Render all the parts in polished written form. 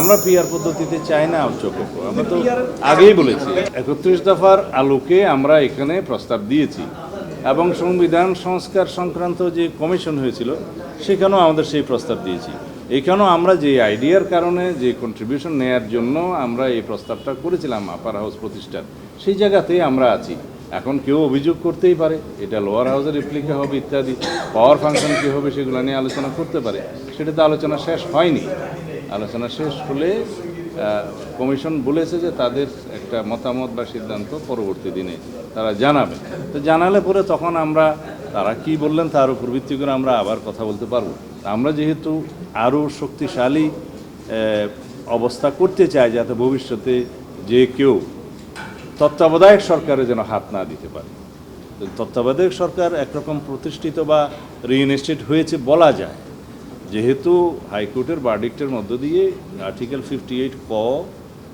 আমরা পিআর পদ্ধতিতে চাই না উচ্চকক্ষ। আমরা তো আগেই বলেছি ৩১ দফার আলোকে আমরা এখানে প্রস্তাব দিয়েছি এবং সংবিধান সংস্কার সংক্রান্ত যে কমিশন হয়েছিল সেখানেও আমাদের সেই প্রস্তাব দিয়েছি। এখানেও আমরা যে আইডিয়ার কারণে যে কন্ট্রিবিউশন নেয়ার জন্য আমরা এই প্রস্তাবটা করেছিলাম আপার হাউস প্রতিষ্ঠার, সেই জায়গাতেই আমরা আছি। এখন কেউ অভিযোগ করতেই পারে এটা লোয়ার হাউসের রিপ্লিকা হবে ইত্যাদি, পাওয়ার ফাংশন কী হবে সেগুলো নিয়ে আলোচনা করতে পারে। সেটা তো আলোচনা শেষ হয়নি। আলোচনা শেষ হলে কমিশন বলেছে যে তাদের একটা মতামত বা সিদ্ধান্ত পরবর্তী দিনে তারা জানাবে। তো জানালে পরে তখন আমরা তারা কি বললেন তার উপর ভিত্তি করে আমরা আবার কথা বলতে পারবো। আমরা যেহেতু আরও শক্তিশালী অবস্থা করতে চাই যাতে ভবিষ্যতে যে কেউ তত্ত্বাবধায়ক সরকারে যেন হাত না দিতে পারে। তত্ত্বাবধায়ক সরকার একরকম প্রতিষ্ঠিত বা রিইনস্টেট হয়েছে বলা যায়, যেহেতু হাইকোর্টের ভার্ডিক্টের মধ্য দিয়ে আর্টিকেল 58 ক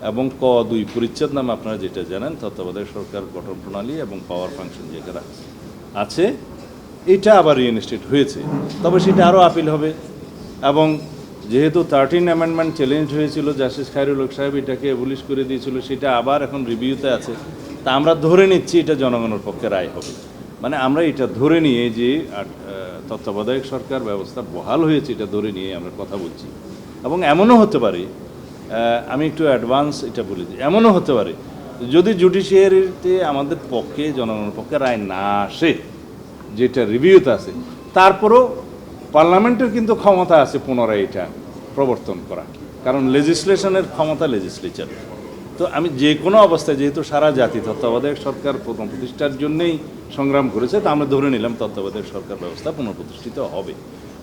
এবং ক ২ পরিচ্ছেদ নামে আপনারা যেটা জানেন তত্ত্বাবধায়ক সরকার গঠন প্রণালী এবং পাওয়ার ফাংশন যেটা আছে এটা আবার রিইনস্টেট হয়েছে। তবে সেটা আরও আপিল হবে এবং যেহেতু 13 অ্যামেন্ডমেন্ট চ্যালেঞ্জ হয়েছিল, জাস্টিস খায়রুল হক সাহেব এটাকে অ্যাবলিশ করে দিয়েছিল, সেটা আবার এখন রিভিউতে আছে। তা আমরা ধরে নিচ্ছি এটা জনগণের পক্ষে রায় হবে। মানে আমরা এটা ধরে নিয়ে যে তত্ত্বাবধায়ক সরকার ব্যবস্থা বহাল হয়েছে এটা ধরে নিয়ে আমরা কথা বলছি। এবং এমনও হতে পারে, আমি একটু অ্যাডভান্স এটা বলে দিই, এমনও হতে পারে যদি জুডিশিয়ারিতে আমাদের পক্ষে জনগণের পক্ষে রায় না আসে যেটা রিভিউতে আছে, তারপরও পার্লামেন্টের কিন্তু ক্ষমতা আছে পুনরায় এটা প্রবর্তন করা, কারণ লেজিসলেশনের ক্ষমতা লেজিসলেচার। তো আমি যে কোনো অবস্থায় যেহেতু সারা জাতি তত্ত্বাবধায়ক সরকার প্রথম প্রতিষ্ঠার জন্যই সংগ্রাম করেছে, তা আমরা ধরে নিলাম তত্ত্বাবধায়ক সরকার ব্যবস্থা পুনঃপ্রতিষ্ঠিত হবে।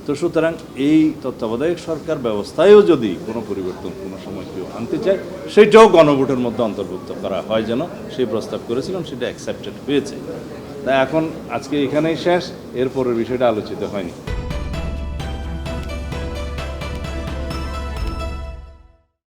তো সুতরাং এই তত্ত্বাবধায়ক সরকার ব্যবস্থায়ও যদি কোনো পরিবর্তন কোনো সময় কেউ আনতে চায় সেটাও গণভোটের মধ্যে অন্তর্ভুক্ত করা হয় যেন সেই প্রস্তাব করেছিলাম, সেটা অ্যাকসেপ্টেড হয়েছে। তা এখন আজকে এখানেই শেষ, এরপরের বিষয়টা আলোচিত হয়নি।